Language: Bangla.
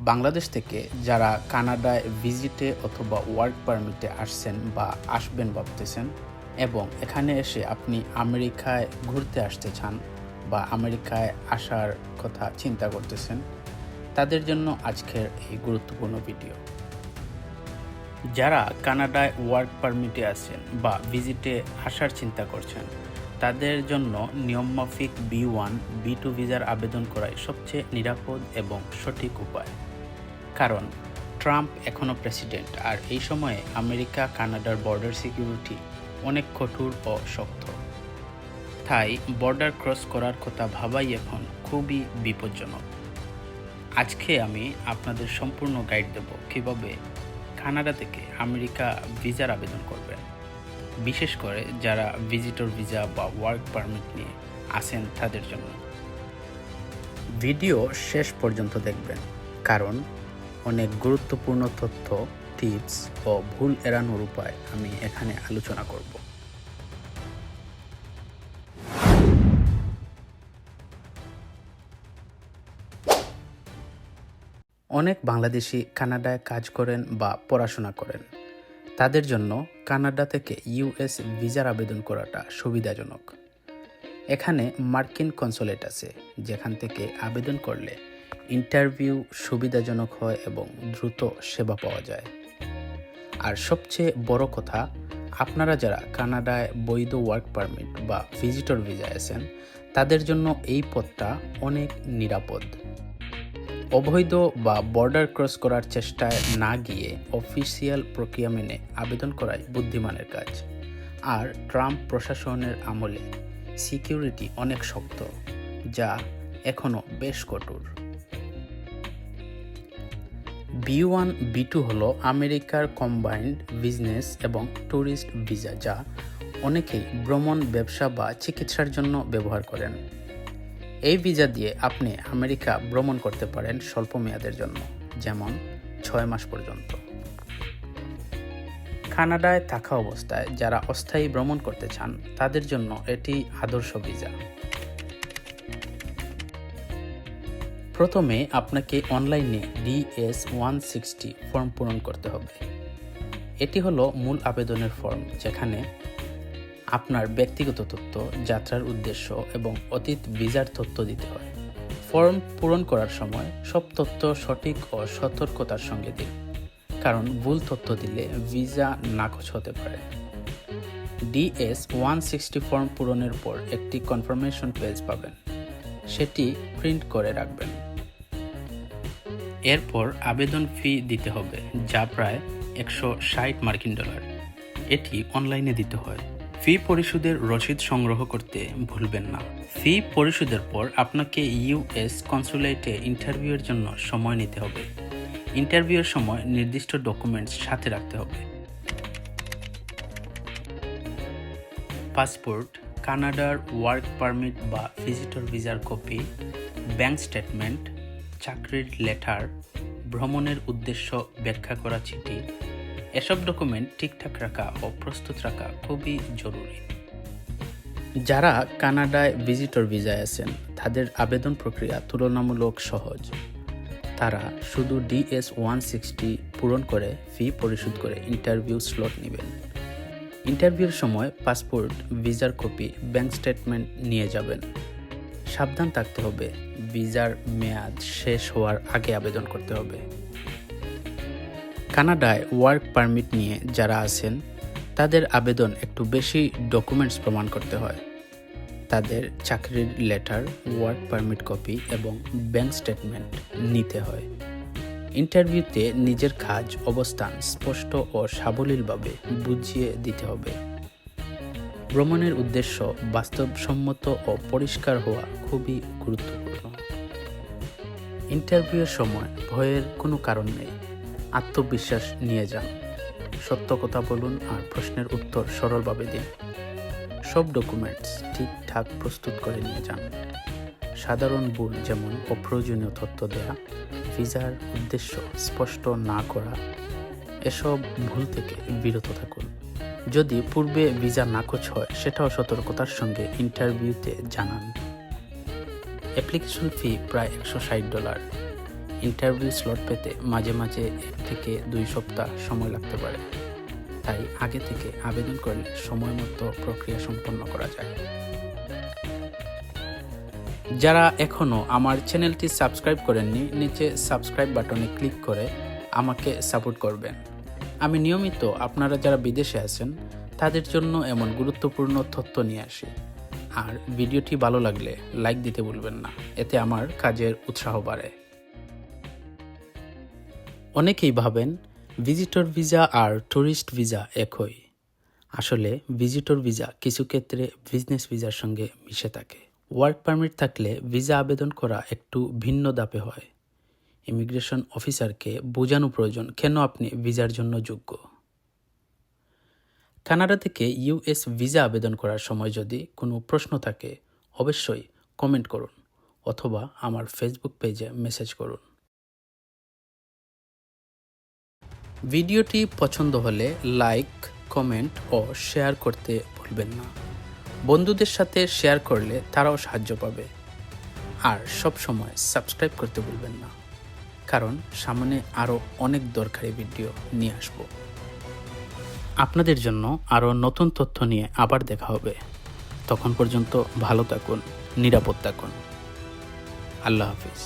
বাংলাদেশ থেকে যারা কানাডায় ভিজিটে অথবা ওয়ার্ক পারমিটে আসছেন বা আসবেন ভাবতেছেন এবং এখানে এসে আপনি আমেরিকায় ঘুরতে আসতে চান বা আমেরিকায় আসার কথা চিন্তা করতেছেন, তাদের জন্য আজকের এই গুরুত্বপূর্ণ ভিডিও। যারা কানাডায় ওয়ার্ক পারমিটে আছেন বা ভিজিটে আসার চিন্তা করছেন, তাদের জন্য নিয়মমাফিক B1, B2 ভিসার আবেদন করাই সবচেয়ে নিরাপদ এবং সঠিক উপায়। কারণ ট্রাম্প এখনও প্রেসিডেন্ট, আর এই সময়ে আমেরিকা কানাডার বর্ডার সিকিউরিটি অনেক কঠোর ও শক্ত। তাই বর্ডার ক্রস করার কথা ভাবাই এখন খুবই বিপজ্জনক। আজকে আমি আপনাদের সম্পূর্ণ গাইড দেব কিভাবে কানাডা থেকে আমেরিকা ভিসার আবেদন করবেন, বিশেষ করে যারা ভিজিটর ভিসা বা ওয়ার্ক পারমিট নিয়ে আসেন তাদের জন্য। ভিডিও শেষ পর্যন্ত দেখবেন, কারণ অনেক গুরুত্বপূর্ণ তথ্য, টিপস ও ভুল এড়ানোর উপায় আমি এখানে আলোচনা করব। অনেক বাংলাদেশি কানাডায় কাজ করেন বা পড়াশোনা করেন। তাদের জন্য কানাডা থেকে US ভিসার আবেদন করাটা সুবিধাজনক। এখানে মার্কিন কনসুলেট আছে, যেখান থেকে আবেদন করলে ইন্টারভিউ সুবিধাজনক হয় এবং দ্রুত সেবা পাওয়া যায়। আর সবচেয়ে বড় কথা, আপনারা যারা কানাডায় বৈধ ওয়ার্ক পারমিট বা ভিজিটর ভিসা আছেন, তাদের জন্য এই পথটা অনেক নিরাপদ। অবৈধ বা বর্ডার ক্রস করার চেষ্টায় না গিয়ে অফিসিয়াল প্রক্রিয়া মেনে আবেদন করাই বুদ্ধিমানের কাজ। আর ট্রাম্প প্রশাসনের আমলে সিকিউরিটি অনেক শক্ত, যা এখনও বেশ কঠোর। B1, B2 হলো আমেরিকার কম্বাইন্ড বিজনেস এবং ট্যুরিস্ট ভিসা, যা অনেকেই ভ্রমণ, ব্যবসা বা চিকিৎসার জন্য ব্যবহার করেন। এই ভিসা দিয়ে আপনি আমেরিকা ভ্রমণ করতে পারেন স্বল্প মেয়াদের জন্য, যেমন 6 মাস পর্যন্ত। কানাডায় থাকা অবস্থায় যারা অস্থায়ী ভ্রমণ করতে চান, তাদের জন্য এটি আদর্শ ভিসা। প্রথমে আপনাকে অনলাইনে DS-160 ফর্ম পূরণ করতে হবে। এটি হলো মূল আবেদনের ফর্ম, যেখানে আপনার ব্যক্তিগত তথ্য, যাত্রার উদ্দেশ্য এবং অতীত ভিসার তথ্য দিতে হয়। ফর্ম পূরণ করার সময় সব তথ্য সঠিক ও সতর্কতার সঙ্গে দিন, কারণ ভুল তথ্য দিলে ভিসা নাকচ হতে পারে। DS-160 ফর্ম পূরণের পর একটি কনফার্মেশন পেজ পাবেন, সেটি প্রিন্ট করে রাখবেন। এরপর আবেদন ফি দিতে হবে, যা প্রায় $160 মার্কিন। এটি অনলাইনে দিতে হয়। ফি পরিশোধের রসিদ সংগ্রহ করতে ভুলবেন না। ফি পরিশোধের পর আপনাকে US কনসুলেটে ইন্টারভিউয়ের জন্য সময় নিতে হবে। ইন্টারভিউয়ের সময় নির্দিষ্ট ডকুমেন্টস সাথে রাখতে হবে। পাসপোর্ট, কানাডার ওয়ার্ক পারমিট বা ভিজিটর ভিসার কপি, ব্যাংক স্টেটমেন্ট, চাকরির লেটার, ভ্রমণের উদ্দেশ্য ব্যাখ্যা করা চিঠি, এসব ডকুমেন্ট ঠিকঠাক রাখা ও প্রস্তুত রাখা খুবই জরুরি। যারা কানাডায় ভিজিটর ভিসায় আছেন, তাদের আবেদন প্রক্রিয়া তুলনামূলক সহজ। তারা শুধু DS-160 পূরণ করে ফি পরিশোধ করে ইন্টারভিউ স্লট নেবেন। ইন্টারভিউর সময় পাসপোর্ট, ভিসার কপি, ব্যাংক স্টেটমেন্ট নিয়ে যাবেন। সাবধান থাকতে হবে, ভিসার মেয়াদ শেষ হওয়ার আগে আবেদন করতে হবে। কানাডায় ওয়ার্ক পারমিট নিয়ে যারা আছেন, তাদের আবেদন একটু বেশি ডকুমেন্টস প্রমাণ করতে হয়। তাদের চাকরির লেটার, ওয়ার্ক পারমিট কপি এবং ব্যাংক স্টেটমেন্ট নিতে হয়। ইন্টারভিউতে নিজের কাজ, অবস্থান স্পষ্ট ও সাবলীলভাবে বুঝিয়ে দিতে হবে। ভ্রমণের উদ্দেশ্য বাস্তবসম্মত ও পরিষ্কার হওয়া খুবই গুরুত্বপূর্ণ। ইন্টারভিউয়ের সময় ভয়ের কোনো কারণ নেই। আত্মবিশ্বাস নিয়ে যান, সত্য কথা বলুন আর প্রশ্নের উত্তর সরলভাবে দিন। সব ডকুমেন্টস ঠিকঠাক প্রস্তুত করে নিয়ে যান। সাধারণ ভুল, যেমন অপ্রয়োজনীয় তথ্য দেয়া, ভিসার উদ্দেশ্য স্পষ্ট না করা, এসব ভুল থেকে বিরত থাকুন। যদি পূর্বে ভিসা নাকচ হয়, সেটাও সতর্কতার সঙ্গে ইন্টারভিউতে জানান। অ্যাপ্লিকেশন ফি প্রায় $160। ইন্টারভিউ স্লট পেতে মাঝে মাঝে 1 থেকে 2 সপ্তাহ সময় লাগতে পারে। তাই আগে থেকে আবেদন করলে সময় মতো প্রক্রিয়া সম্পন্ন করা যায়। যারা এখনও আমার চ্যানেলটি সাবস্ক্রাইব করেননি, নিচে সাবস্ক্রাইব বাটনে ক্লিক করে আমাকে সাপোর্ট করবেন। আমি নিয়মিত আপনারা যারা বিদেশে আছেন তাদের জন্য এমন গুরুত্বপূর্ণ তথ্য নিয়ে আসি। আর ভিডিওটি ভালো লাগলে লাইক দিতে ভুলবেন না, এতে আমার কাজের উৎসাহ বাড়ে। অনেকেই ভাবেন ভিজিটর ভিসা আর ট্যুরিস্ট ভিসা একই। আসলে ভিজিটর ভিসা কিছু ক্ষেত্রে বিজনেস ভিসার সঙ্গে মিশে থাকে। ওয়ার্ক পারমিট থাকলে ভিসা আবেদন করা একটু ভিন্ন ধাপে হয়। ইমিগ্রেশন অফিসারকে বোঝানো প্রয়োজন কেন আপনি ভিসার জন্য যোগ্য। কানাডা থেকে ইউএস ভিসা আবেদন করার সময় যদি কোনো প্রশ্ন থাকে অবশ্যই কমেন্ট করুন অথবা আমার ফেসবুক পেজে মেসেজ করুন। ভিডিওটি পছন্দ হলে লাইক, কমেন্ট ও শেয়ার করতে ভুলবেন না। বন্ধুদের সাথে শেয়ার করলে তারাও সাহায্য পাবে। আর সব সময় সাবস্ক্রাইব করতে ভুলবেন না, কারণ সামনে আরও অনেক দরকারি ভিডিও নিয়ে আসব। আপনাদের জন্য আরও নতুন তথ্য নিয়ে আবার দেখা হবে। তখন পর্যন্ত ভালো থাকুন, নিরাপদ থাকুন। আল্লাহ হাফিজ।